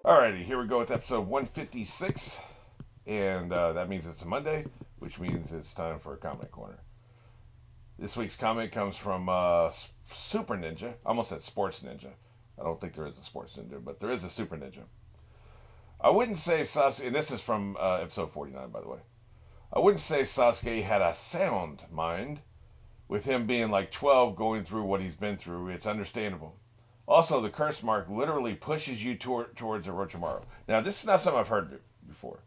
Alrighty, here we go with episode 156, and that means it's a Monday, which means it's time for a comment corner. This week's comment comes from Super Ninja. I almost said Sports Ninja. I don't think there is a Sports Ninja, but there is a Super Ninja. I wouldn't say Sasuke, and this is from episode 49, by the way. I wouldn't say Sasuke had a sound mind. With him being like 12 going through what he's been through, it's understandable. Also, the curse mark literally pushes you towards Orochimaru. Now, this is not something I've heard before.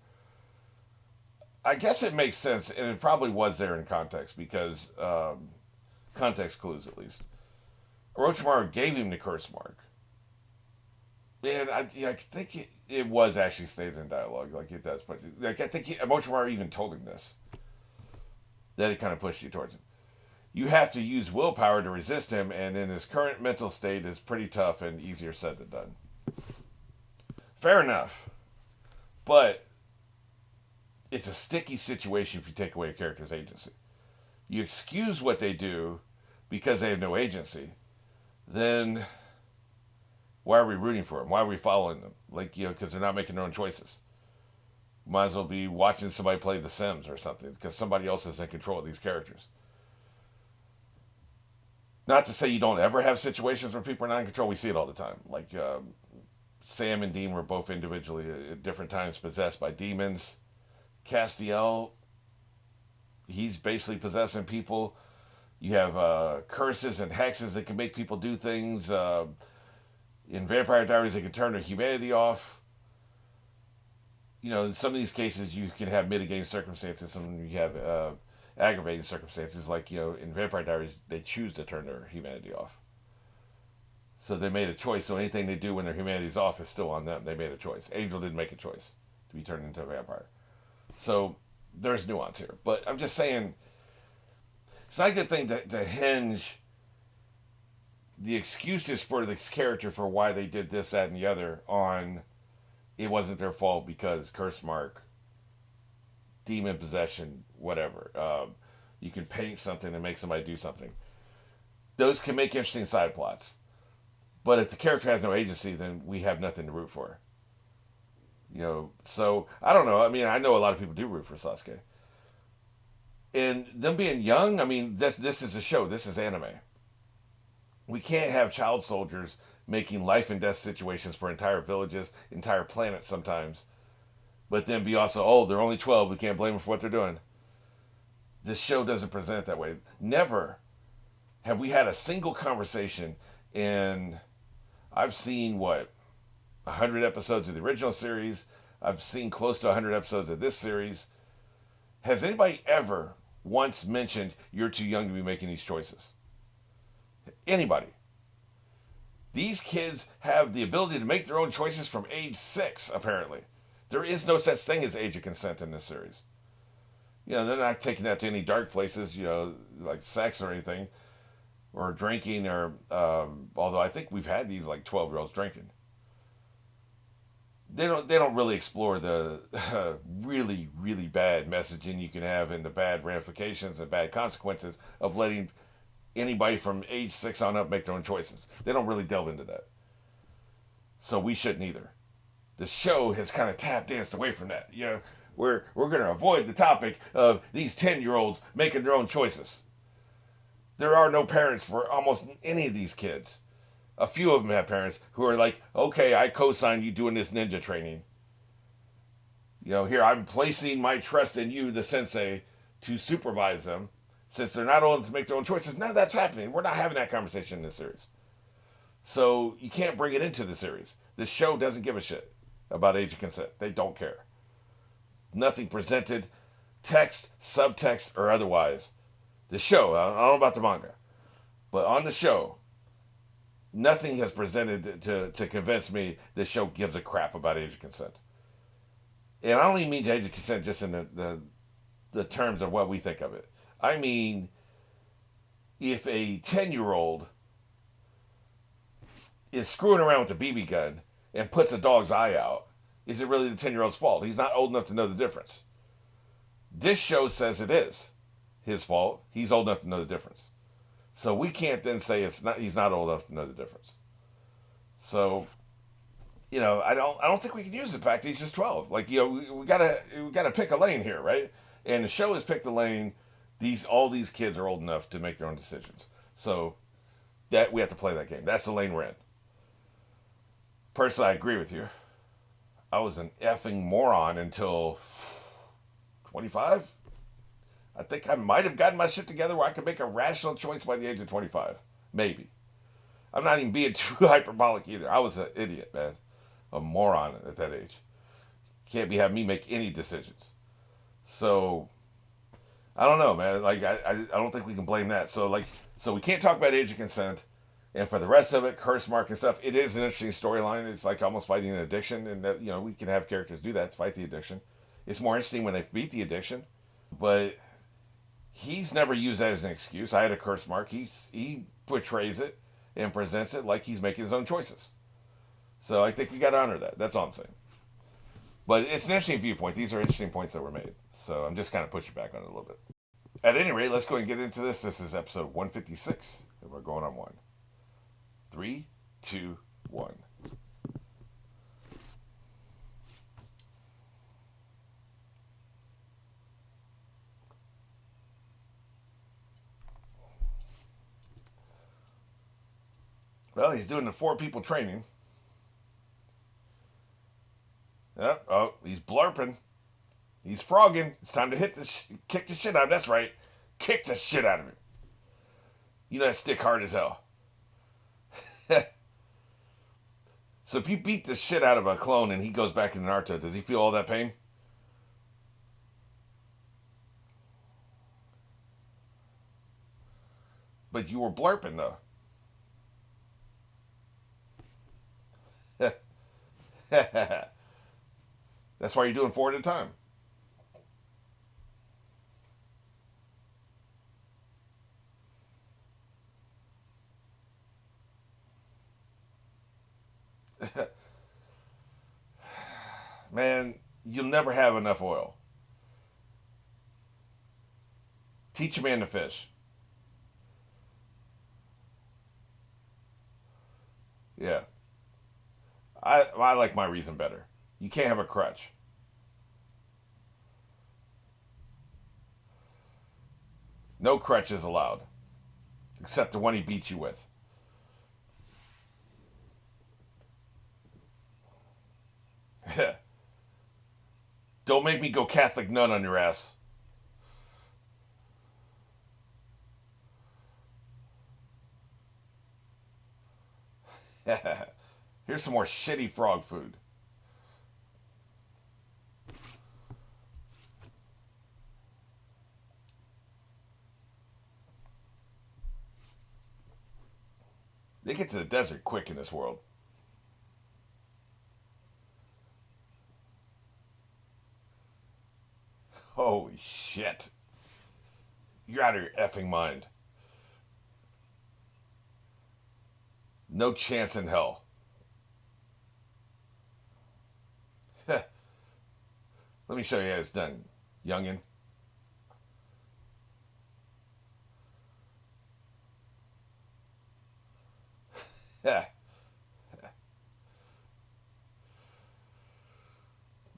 I guess it makes sense, and it probably was there in context, because context clues at least. Orochimaru gave him the curse mark. And I think it was actually stated in dialogue, like it does. But like I think Orochimaru even told him this, that it kind of pushed you towards him. You have to use willpower to resist him, and in his current mental state is pretty tough and easier said than done. Fair enough. But it's a sticky situation if you take away a character's agency. You excuse what they do because they have no agency, then why are we rooting for them? Why are we following them? Because they're not making their own choices. Might as well be watching somebody play The Sims or something, because somebody else is in control of these characters. Not to say you don't ever have situations where people are not in control. We see it all the time. Sam and Dean were both individually at different times possessed by demons. Castiel, he's basically possessing people. You have curses and hexes that can make people do things. In Vampire Diaries, they can turn their humanity off. In some of these cases, you can have mitigating circumstances. Some you have aggravating circumstances, in Vampire Diaries, they choose to turn their humanity off. So they made a choice. So anything they do when their humanity's off is still on them. They made a choice. Angel didn't make a choice to be turned into a vampire. So there's nuance here. But I'm just saying, it's not a good thing to hinge the excuses for this character for why they did this, that, and the other on it wasn't their fault because curse mark, demon possession, whatever. You can paint something and make somebody do something. Those can make interesting side plots. But if the character has no agency, then we have nothing to root for. So I don't know. I mean, I know a lot of people do root for Sasuke. And them being young, I mean, this is a show. This is anime. We can't have child soldiers making life and death situations for entire villages, entire planets sometimes, but then be also, they're only 12, we can't blame them for what they're doing. This show doesn't present it that way. Never have we had a single conversation in, I've seen, 100 episodes of the original series. I've seen close to 100 episodes of this series. Has anybody ever once mentioned, you're too young to be making these choices? Anybody? These kids have the ability to make their own choices from age 6, apparently. There is no such thing as age of consent in this series. They're not taking that to any dark places, like sex or anything, or drinking, or although I think we've had these 12-year-olds drinking. They don't really explore the really, really bad messaging you can have and the bad ramifications and bad consequences of letting anybody from age 6 on up make their own choices. They don't really delve into that. So we shouldn't either. The show has kind of tap danced away from that. We're going to avoid the topic of these 10-year-olds making their own choices. There are no parents for almost any of these kids. A few of them have parents who are like, okay, I co-sign you doing this ninja training. Here, I'm placing my trust in you, the sensei, to supervise them. Since they're not old to make their own choices, none of that's happening. We're not having that conversation in this series. So you can't bring it into the series. The show doesn't give a shit about age of consent. They don't care. Nothing presented, text, subtext, or otherwise. The show, I don't know about the manga, but on the show, nothing has presented to convince me the show gives a crap about age of consent. And I don't even mean age of consent just in the terms of what we think of it. I mean, if a 10-year-old is screwing around with a BB gun and puts a dog's eye out, is it really the 10-year-old's fault? He's not old enough to know the difference. This show says it is his fault. He's old enough to know the difference. So we can't then say he's not old enough to know the difference. So I don't think we can use the fact that he's just 12. Like, we gotta pick a lane here, right? And the show has picked a lane. All these kids are old enough to make their own decisions. So that we have to play that game. That's the lane we're in. Personally, I agree with you. I was an effing moron until 25. I think I might have gotten my shit together where I could make a rational choice by the age of 25. Maybe. I'm not even being too hyperbolic either. I was an idiot, man. A moron at that age. Can't be having me make any decisions. So I don't know, man. Like I don't think we can blame that. So we can't talk about age of consent. And for the rest of it, curse mark and stuff, it is an interesting storyline. It's like almost fighting an addiction, and that we can have characters do that to fight the addiction. It's more interesting when they beat the addiction, but he's never used that as an excuse. I had a curse mark. He portrays it and presents it like he's making his own choices. So I think we got to honor that. That's all I'm saying. But it's an interesting viewpoint. These are interesting points that were made. So I'm just kind of pushing back on it a little bit. At any rate, let's go and get into this. This is episode 156, and we're going on one. 3, 2, 1. Well, he's doing the 4 people training. Yep. Oh, he's blurping. He's frogging. It's time to kick the shit out of him. That's right. Kick the shit out of him. You know that stick hard as hell. So if you beat the shit out of a clone and he goes back into Naruto, does he feel all that pain? But you were blurping though. That's why you're doing 4 at a time. Man, you'll never have enough oil. Teach a man to fish. Yeah. I like my reason better. You can't have a crutch. No crutch is allowed. Except the one he beats you with. Don't make me go Catholic nun on your ass. Here's some more shitty frog food. They get to the desert quick in this world. Holy shit. You're out of your effing mind. No chance in hell. Let me show you how it's done, youngin.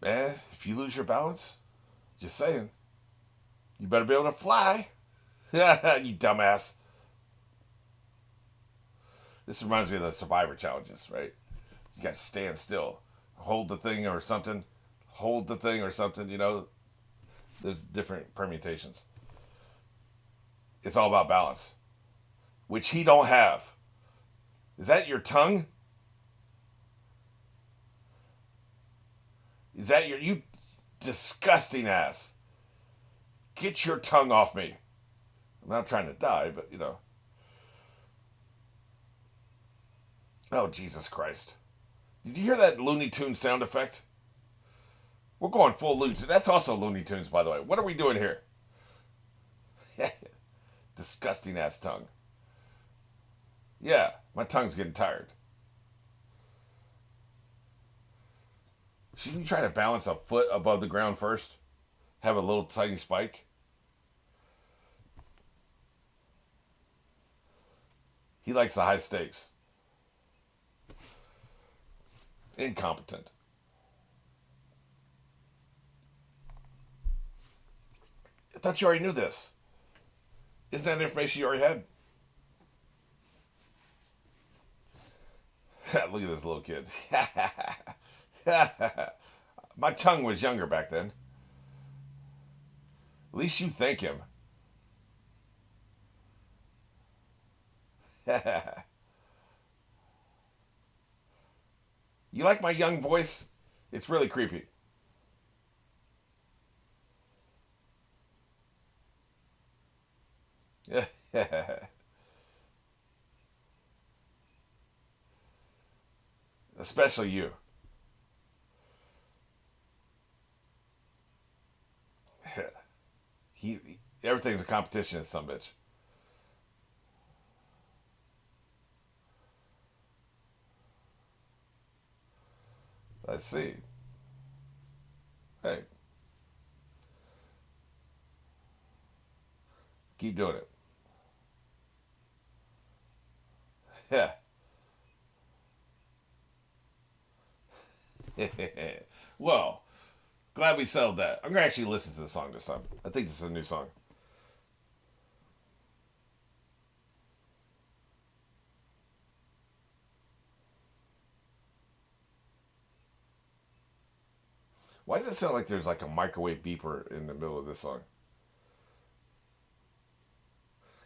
Man, if you lose your balance, just saying, you better be able to fly. You dumbass. This reminds me of the Survivor challenges, right? You got to stand still, hold the thing or something, hold the thing or something. There's different permutations. It's all about balance, which he don't have. Is that your tongue? Is that you disgusting ass? Get your tongue off me. I'm not trying to die, but Oh, Jesus Christ. Did you hear that Looney Tunes sound effect? We're going full Looney Tunes. That's also Looney Tunes, by the way. What are we doing here? Disgusting ass tongue. Yeah, my tongue's getting tired. Shouldn't you try to balance a foot above the ground first? Have a little tiny spike? He likes the high stakes. Incompetent. I thought you already knew this. Isn't that information you already had? Look at this little kid. My tongue was younger back then. At least you thank him. You like my young voice? It's really creepy. Especially you. he Everything's a competition in some bitch. Let's see. Hey, keep doing it. Well, glad we settled that. I'm gonna actually listen to the song this time. I think this is a new song. Why does it sound like there's like a microwave beeper in the middle of this song?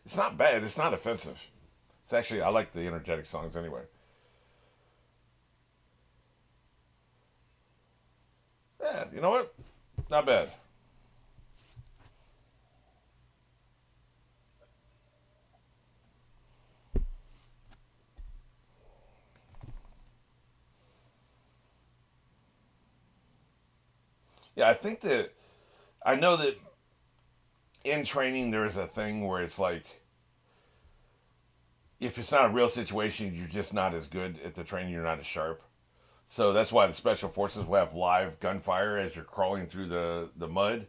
It's not bad. It's not offensive. It's actually I like the energetic songs anyway. Yeah, you know what? Not bad. Yeah, I think that I know that in training there is a thing where it's like if it's not a real situation, you're just not as good at the training. You're not as sharp. So that's why the special forces will have live gunfire as you're crawling through the mud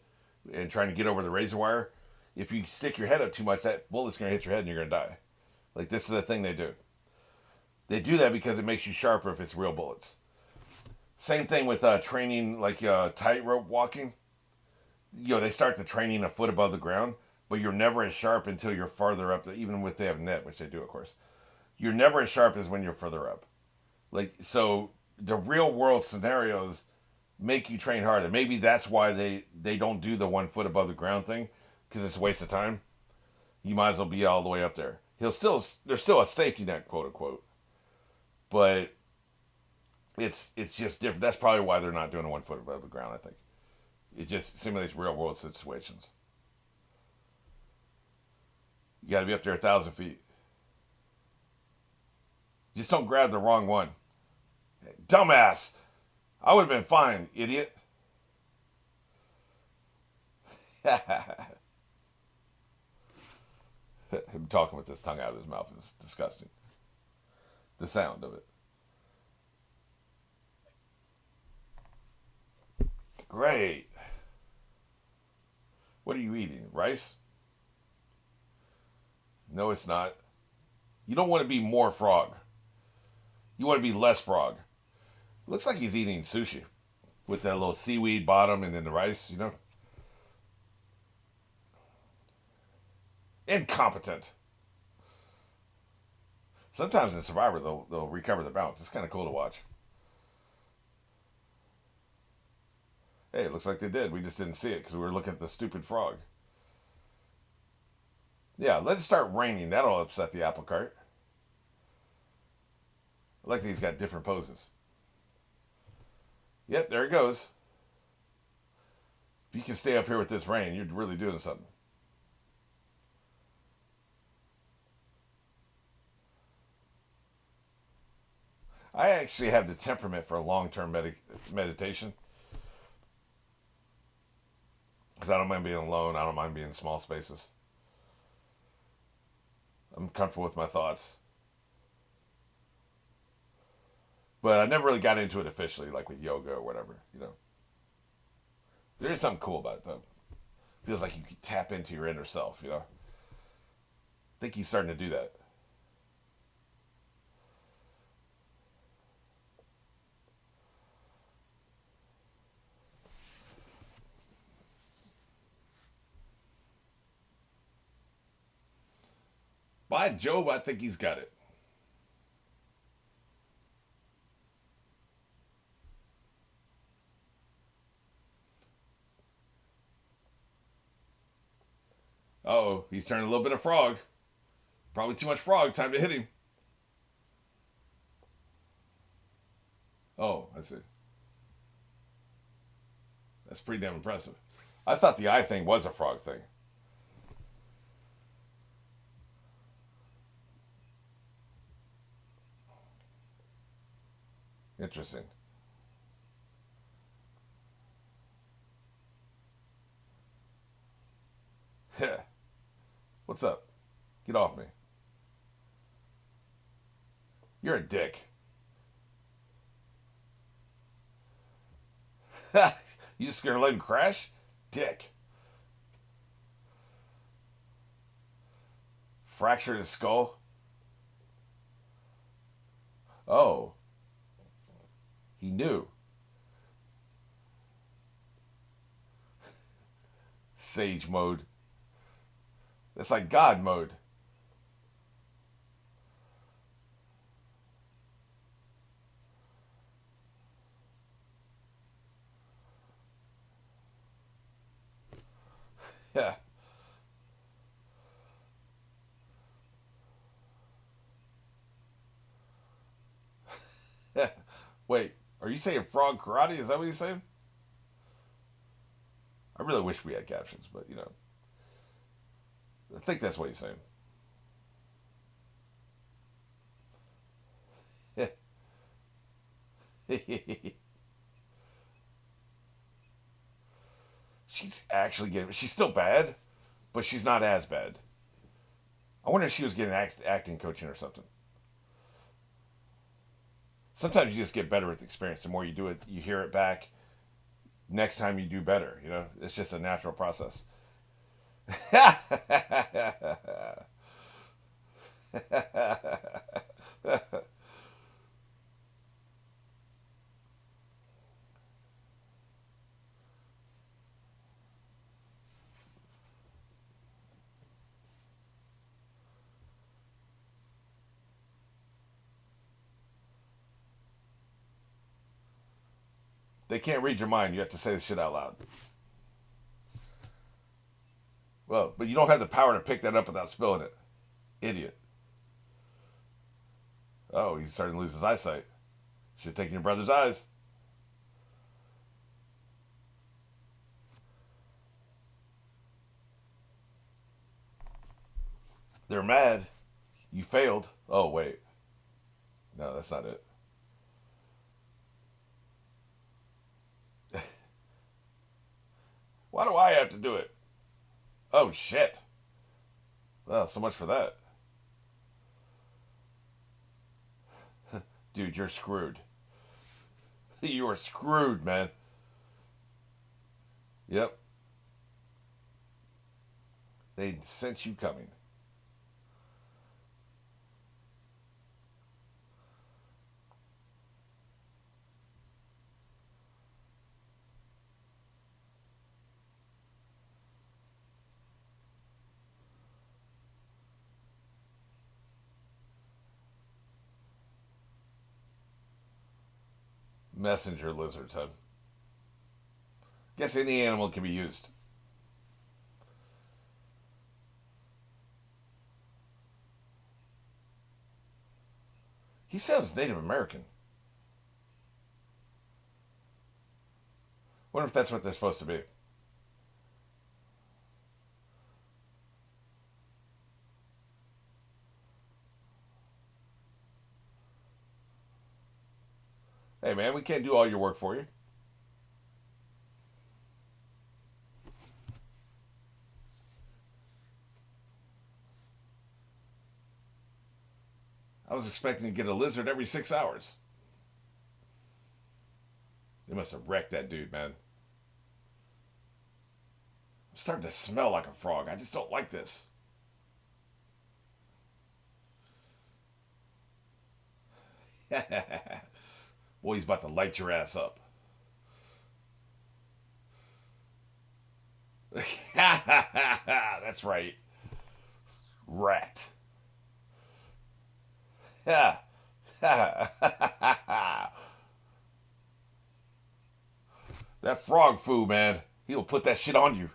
and trying to get over the razor wire. If you stick your head up too much, that bullet's going to hit your head and you're going to die. Like this is the thing they do. They do that because it makes you sharper if it's real bullets. Same thing with training, like tightrope walking. They start the training a foot above the ground, but you're never as sharp until you're farther up. Even if they have net, which they do, of course, you're never as sharp as when you're further up. Like so, the real world scenarios make you train harder. Maybe that's why they don't do the 1 foot above the ground thing because it's a waste of time. You might as well be all the way up there. There's still a safety net, quote unquote, but it's just different. That's probably why they're not doing a 1 foot above the ground. I think it just simulates real world situations. You got to be up there 1,000 feet. Just don't grab the wrong one. Dumbass! I would have been fine, idiot. Him talking with his tongue out of his mouth is disgusting. The sound of it. Great. What are you eating? Rice? No, it's not. You don't want to be more frog. You want to be less frog. Looks like he's eating sushi with that little seaweed bottom and then the rice. Incompetent. Sometimes in Survivor they'll recover the bounce. It's kind of cool to watch. Hey, it looks like they did. We just didn't see it because we were looking at the stupid frog. Yeah, let it start raining. That'll upset the apple cart. I like that he's got different poses. Yep, there it goes. If you can stay up here with this rain, you're really doing something. I actually have the temperament for long-term meditation because I don't mind being alone. I don't mind being in small spaces. I'm comfortable with my thoughts. But I never really got into it officially, like with yoga or whatever. There is something cool about it, though. Feels like you can tap into your inner self. I think he's starting to do that. By Jove, I think he's got it. Oh, he's turning a little bit of frog. Probably too much frog. Time to hit him. Oh, I see. That's pretty damn impressive. I thought the eye thing was a frog thing. Interesting. What's up? Get off me. You're a dick. You just gonna let him crash? Dick. Fractured his skull. Oh, he knew. Sage mode. That's like God mode. Yeah. Wait, are you saying frog karate? Is that what you're saying? I really wish we had captions, but I think that's what he's saying. She's actually getting. She's still bad, but she's not as bad. I wonder if she was getting acting coaching or something. Sometimes you just get better with experience. The more you do it, you hear it back. Next time you do better. It's just a natural process. They can't read your mind. You have to say the shit out loud. Well, but you don't have the power to pick that up without spilling it. Idiot. Oh, he's starting to lose his eyesight. Should have taken your brother's eyes. They're mad. You failed. Oh, wait. No, that's not it. Why do I have to do it? Oh, shit. Well, so much for that. Dude, you're screwed. You are screwed, man. Yep. They sent you coming. Messenger lizards, huh? Guess any animal can be used. He sounds Native American. Wonder if that's what they're supposed to be. Hey, man, we can't do all your work for you. I was expecting to get a lizard every 6 hours. They must have wrecked that dude, man. I'm starting to smell like a frog. I just don't like this. Boy, he's about to light your ass up. That's right. Rat. That frog food, man. He'll put that shit on you.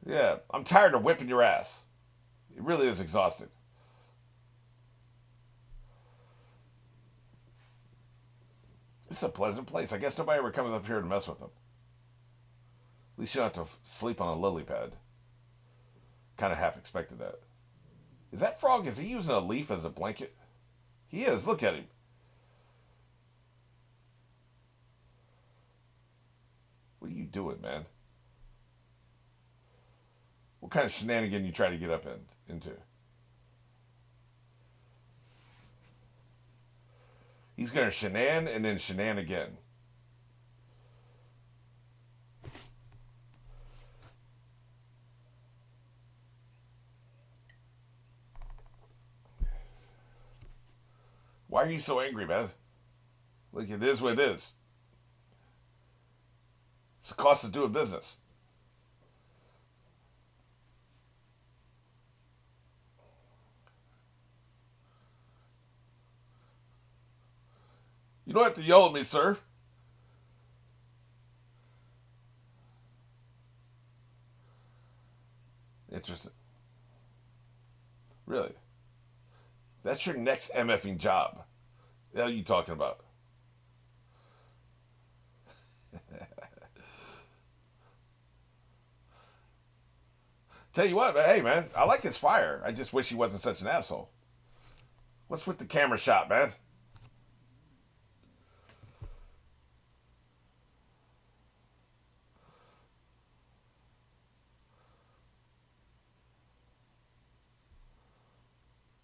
Yeah, I'm tired of whipping your ass. It really is exhausting. It's a pleasant place. I guess nobody ever comes up here to mess with them. At least you don't have to sleep on a lily pad. Kind of half expected that. Is that frog? Is he using a leaf as a blanket? He is. Look at him. What are you doing, man? What kind of shenanigan you try to get up into? He's gonna shenan and then shenan again. Why are you so angry, man? Like it is what it is. It's the cost of doing business. You don't have to yell at me, sir. Interesting. Really? That's your next MFing job. The hell are you talking about? Tell you what, man, hey man, I like his fire. I just wish he wasn't such an asshole. What's with the camera shot, man?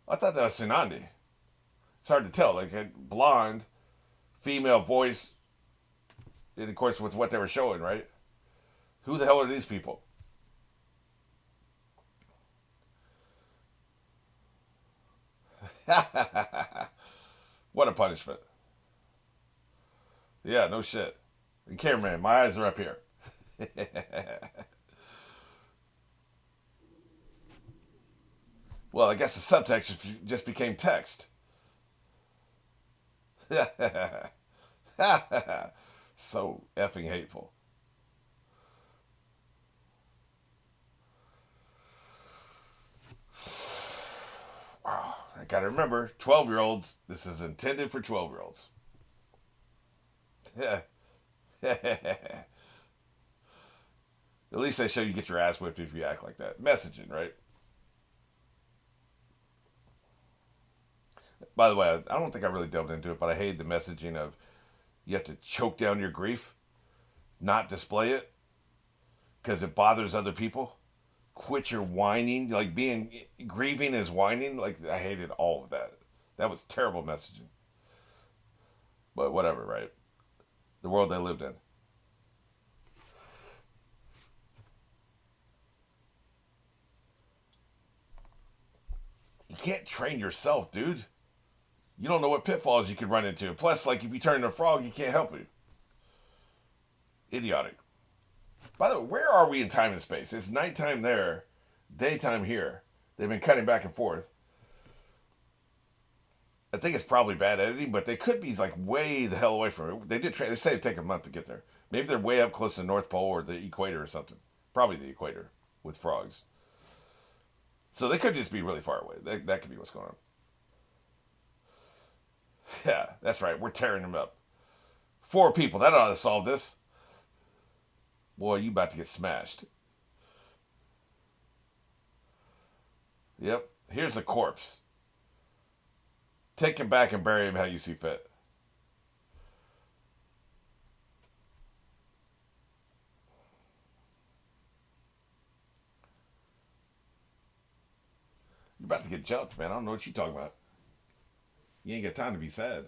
I thought that was Sinandi. It's hard to tell. Like a blonde, female voice, and of course with what they were showing, right? Who the hell are these people? What a punishment. Yeah, no shit. And cameraman, my eyes are up here. Well, I guess the subtext just became text. So effing hateful. Wow. I gotta remember, 12-year-olds, this is intended for 12-year-olds. At least they show you get your ass whipped if you act like that. Messaging, right? By the way, I don't think I really delved into it, but I hate the messaging of you have to choke down your grief, not display it, because it bothers other people. Quit your whining. Like being grieving is whining. Like I hated all of that. That was terrible messaging. But whatever, right? The world they lived in. You can't train yourself, dude. You don't know what pitfalls you could run into. Plus, like if you turn into a frog, you can't help you. Idiotic. By the way, where are we in time and space? It's nighttime there, daytime here. They've been cutting back and forth. I think it's probably bad editing, but they could be like way the hell away from it. They say it take a month to get there. Maybe they're way up close to the North Pole or the equator or something. Probably the equator with frogs. So they could just be really far away. That could be what's going on. Yeah, that's right. We're tearing them up. Four people. That ought to solve this. Boy, you about to get smashed. Yep. Here's a corpse. Take him back and bury him how you see fit. You're about to get jumped, man. I don't know what you're talking about. You ain't got time to be sad.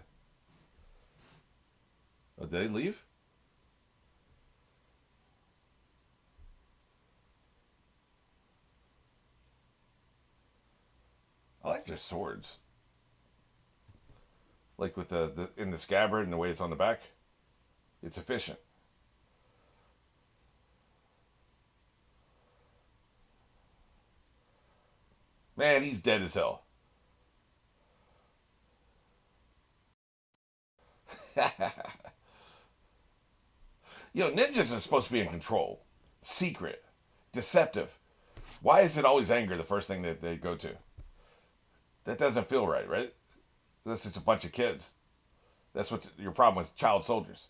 Oh, did they leave? I like their swords. Like with the in the scabbard and the way it's on the back. It's efficient. Man, he's dead as hell. Ninjas are supposed to be in control, secret, deceptive. Why is it always anger the first thing that they go to? That doesn't feel right, right? That's just a bunch of kids. That's what your problem with child soldiers.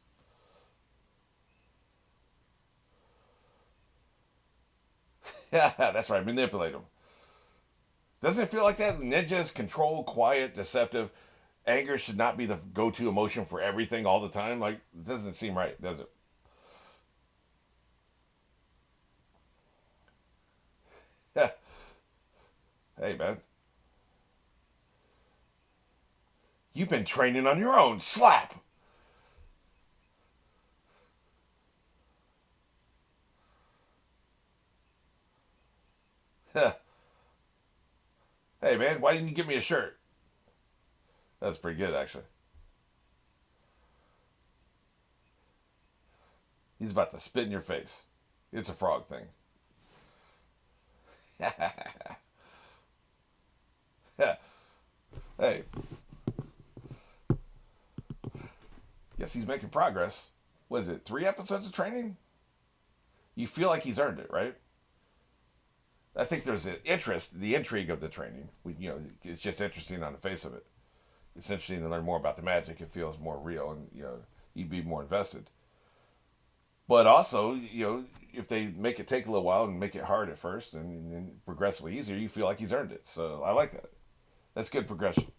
Yeah, that's right. Manipulate them. Doesn't it feel like that? Ninjas control, quiet, deceptive. Anger should not be the go-to emotion for everything all the time. Like, it doesn't seem right, does it? Hey, man, you've been training on your own. Slap. Hey, man, why didn't you give me a shirt? That's pretty good, actually. He's about to spit in your face. It's a frog thing. Hey, guess he's making progress. What is it? 3 episodes of training? You feel like he's earned it, right? I think there's an interest, the intrigue of the training. It's just interesting on the face of it. It's interesting to learn more about the magic. It feels more real, and you'd be more invested. But also, if they make it take a little while and make it hard at first and then progressively easier, you feel like he's earned it. So I like that. That's good progression.